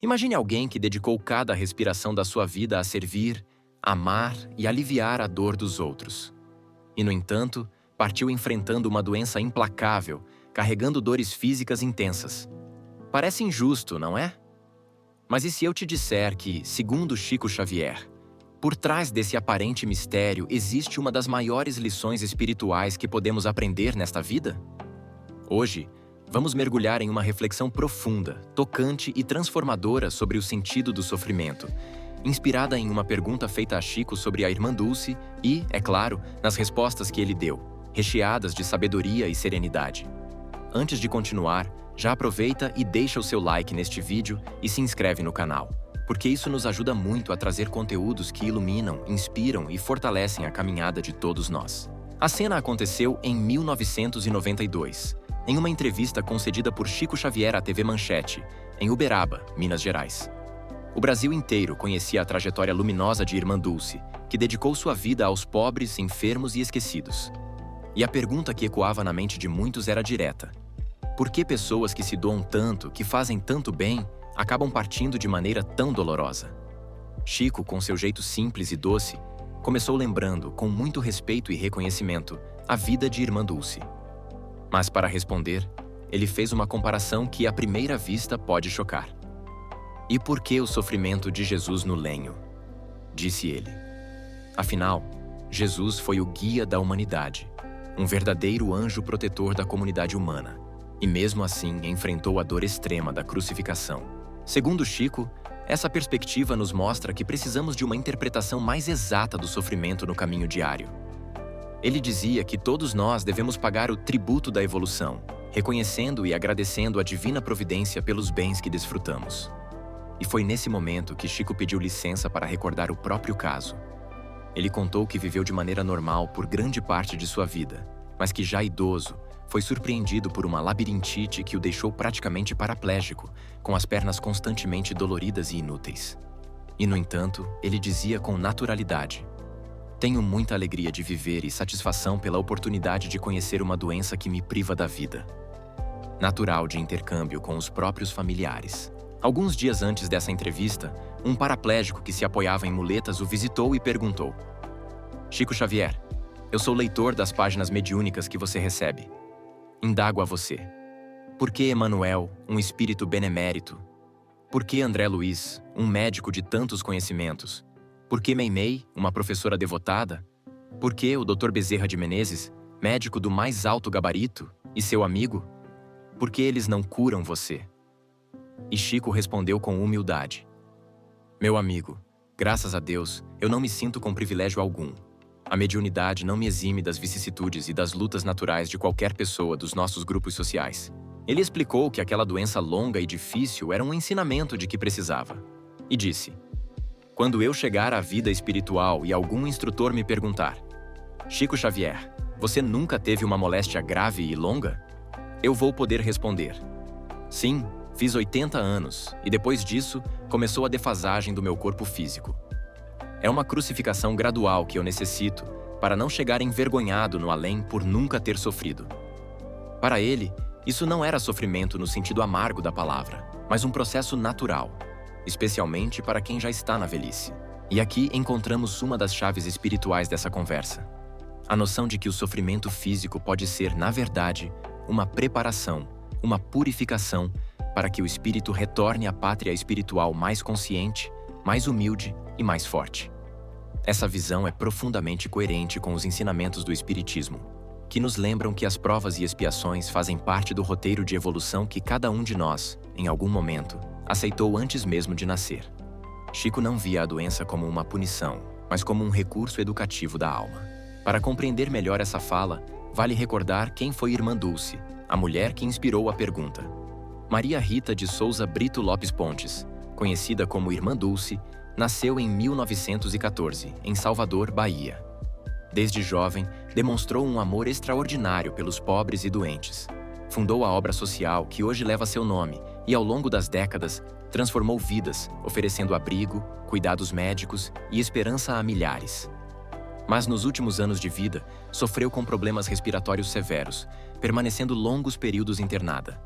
Imagine alguém que dedicou cada respiração da sua vida a servir, amar e aliviar a dor dos outros. E, no entanto, partiu enfrentando uma doença implacável, carregando dores físicas intensas. Parece injusto, não é? Mas e se eu te disser que, segundo Chico Xavier, por trás desse aparente mistério existe uma das maiores lições espirituais que podemos aprender nesta vida? Hoje, vamos mergulhar em uma reflexão profunda, tocante e transformadora sobre o sentido do sofrimento, inspirada em uma pergunta feita a Chico sobre a irmã Dulce e, é claro, nas respostas que ele deu, recheadas de sabedoria e serenidade. Antes de continuar, já aproveita e deixa o seu like neste vídeo e se inscreve no canal, porque isso nos ajuda muito a trazer conteúdos que iluminam, inspiram e fortalecem a caminhada de todos nós. A cena aconteceu em 1992, em uma entrevista concedida por Chico Xavier à TV Manchete, em Uberaba, Minas Gerais. O Brasil inteiro conhecia a trajetória luminosa de Irmã Dulce, que dedicou sua vida aos pobres, enfermos e esquecidos. E a pergunta que ecoava na mente de muitos era direta: por que pessoas que se doam tanto, que fazem tanto bem, acabam partindo de maneira tão dolorosa? Chico, com seu jeito simples e doce, começou lembrando, com muito respeito e reconhecimento, a vida de Irmã Dulce. Mas para responder, ele fez uma comparação que à primeira vista pode chocar. E por que o sofrimento de Jesus no lenho? Disse ele. Afinal, Jesus foi o guia da humanidade, um verdadeiro anjo protetor da comunidade humana, e mesmo assim enfrentou a dor extrema da crucificação. Segundo Chico, essa perspectiva nos mostra que precisamos de uma interpretação mais exata do sofrimento no caminho diário. Ele dizia que todos nós devemos pagar o tributo da evolução, reconhecendo e agradecendo a divina providência pelos bens que desfrutamos. E foi nesse momento que Chico pediu licença para recordar o próprio caso. Ele contou que viveu de maneira normal por grande parte de sua vida, mas que já idoso, foi surpreendido por uma labirintite que o deixou praticamente paraplégico, com as pernas constantemente doloridas e inúteis. E, no entanto, ele dizia com naturalidade: tenho muita alegria de viver e satisfação pela oportunidade de conhecer uma doença que me priva da vida. Natural de intercâmbio com os próprios familiares. Alguns dias antes dessa entrevista, um paraplégico que se apoiava em muletas o visitou e perguntou: Chico Xavier, eu sou leitor das páginas mediúnicas que você recebe. Indago a você. Por que Emanuel, um espírito benemérito? Por que André Luiz, um médico de tantos conhecimentos? Por que Meimei, uma professora devotada? Por que o Dr. Bezerra de Menezes, médico do mais alto gabarito, e seu amigo? Por que eles não curam você? E Chico respondeu com humildade: meu amigo, graças a Deus, eu não me sinto com privilégio algum. A mediunidade não me exime das vicissitudes e das lutas naturais de qualquer pessoa dos nossos grupos sociais. Ele explicou que aquela doença longa e difícil era um ensinamento de que precisava. E disse: quando eu chegar à vida espiritual e algum instrutor me perguntar: Chico Xavier, você nunca teve uma moléstia grave e longa? Eu vou poder responder: sim, fiz 80 anos, e depois disso, começou a defasagem do meu corpo físico. É uma crucificação gradual que eu necessito para não chegar envergonhado no além por nunca ter sofrido. Para ele, isso não era sofrimento no sentido amargo da palavra, mas um processo natural, especialmente para quem já está na velhice. E aqui encontramos uma das chaves espirituais dessa conversa. A noção de que o sofrimento físico pode ser, na verdade, uma preparação, uma purificação para que o espírito retorne à pátria espiritual mais consciente, mais humilde e mais forte. Essa visão é profundamente coerente com os ensinamentos do Espiritismo, que nos lembram que as provas e expiações fazem parte do roteiro de evolução que cada um de nós, em algum momento, aceitou antes mesmo de nascer. Chico não via a doença como uma punição, mas como um recurso educativo da alma. Para compreender melhor essa fala, vale recordar quem foi Irmã Dulce, a mulher que inspirou a pergunta. Maria Rita de Souza Brito Lopes Pontes, conhecida como Irmã Dulce, nasceu em 1914, em Salvador, Bahia. Desde jovem, demonstrou um amor extraordinário pelos pobres e doentes. Fundou a obra social que hoje leva seu nome e, ao longo das décadas, transformou vidas, oferecendo abrigo, cuidados médicos e esperança a milhares. Mas nos últimos anos de vida, sofreu com problemas respiratórios severos, permanecendo longos períodos internada.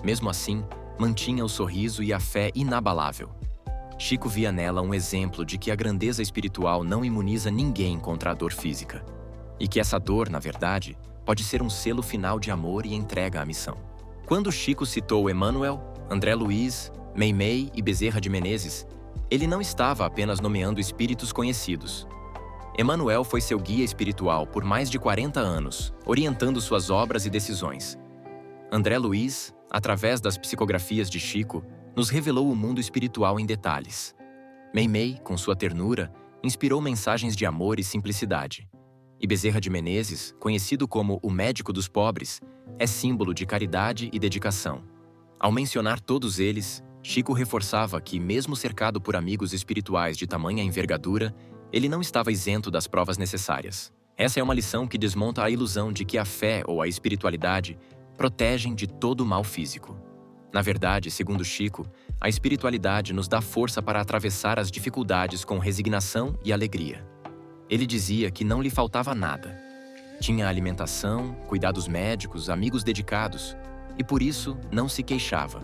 Mesmo assim, mantinha o sorriso e a fé inabalável. Chico via nela um exemplo de que a grandeza espiritual não imuniza ninguém contra a dor física. E que essa dor, na verdade, pode ser um selo final de amor e entrega à missão. Quando Chico citou Emmanuel, André Luiz, Meimei e Bezerra de Menezes, ele não estava apenas nomeando espíritos conhecidos. Emmanuel foi seu guia espiritual por mais de 40 anos, orientando suas obras e decisões. André Luiz, através das psicografias de Chico, nos revelou o mundo espiritual em detalhes. Meimei, com sua ternura, inspirou mensagens de amor e simplicidade. E Bezerra de Menezes, conhecido como o médico dos pobres, é símbolo de caridade e dedicação. Ao mencionar todos eles, Chico reforçava que, mesmo cercado por amigos espirituais de tamanha envergadura, ele não estava isento das provas necessárias. Essa é uma lição que desmonta a ilusão de que a fé ou a espiritualidade protegem de todo o mal físico. Na verdade, segundo Chico, a espiritualidade nos dá força para atravessar as dificuldades com resignação e alegria. Ele dizia que não lhe faltava nada. Tinha alimentação, cuidados médicos, amigos dedicados, e por isso não se queixava.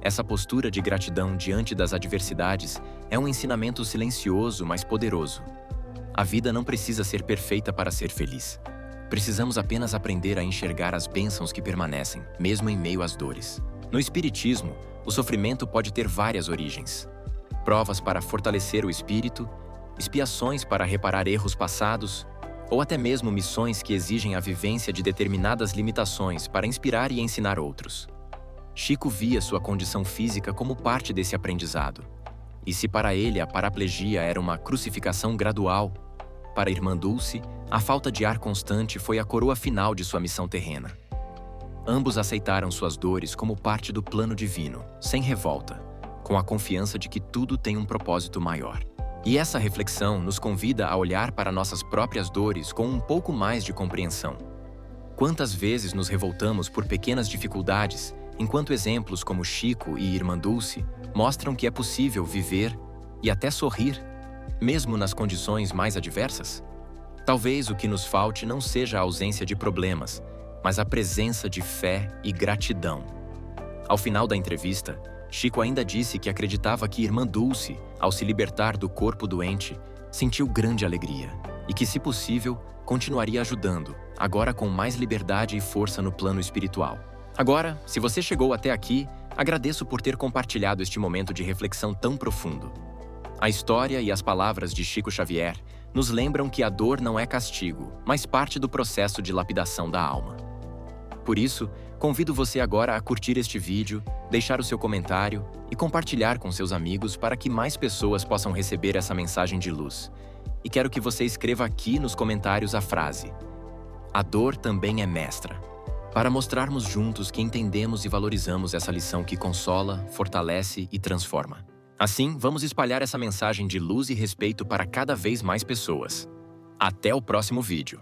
Essa postura de gratidão diante das adversidades é um ensinamento silencioso, mas poderoso. A vida não precisa ser perfeita para ser feliz. Precisamos apenas aprender a enxergar as bênçãos que permanecem, mesmo em meio às dores. No Espiritismo, o sofrimento pode ter várias origens. Provas para fortalecer o espírito, expiações para reparar erros passados, ou até mesmo missões que exigem a vivência de determinadas limitações para inspirar e ensinar outros. Chico via sua condição física como parte desse aprendizado. E se para ele a paraplegia era uma crucificação gradual, para a irmã Dulce, a falta de ar constante foi a coroa final de sua missão terrena. Ambos aceitaram suas dores como parte do plano divino, sem revolta, com a confiança de que tudo tem um propósito maior. E essa reflexão nos convida a olhar para nossas próprias dores com um pouco mais de compreensão. Quantas vezes nos revoltamos por pequenas dificuldades, enquanto exemplos como Chico e Irmã Dulce mostram que é possível viver e até sorrir, mesmo nas condições mais adversas? Talvez o que nos falte não seja a ausência de problemas, mas a presença de fé e gratidão. Ao final da entrevista, Chico ainda disse que acreditava que Irmã Dulce, ao se libertar do corpo doente, sentiu grande alegria e que, se possível, continuaria ajudando, agora com mais liberdade e força no plano espiritual. Agora, se você chegou até aqui, agradeço por ter compartilhado este momento de reflexão tão profundo. A história e as palavras de Chico Xavier nos lembram que a dor não é castigo, mas parte do processo de lapidação da alma. Por isso, convido você agora a curtir este vídeo, deixar o seu comentário e compartilhar com seus amigos para que mais pessoas possam receber essa mensagem de luz. E quero que você escreva aqui nos comentários a frase: "A dor também é mestra", para mostrarmos juntos que entendemos e valorizamos essa lição que consola, fortalece e transforma. Assim, vamos espalhar essa mensagem de luz e respeito para cada vez mais pessoas. Até o próximo vídeo!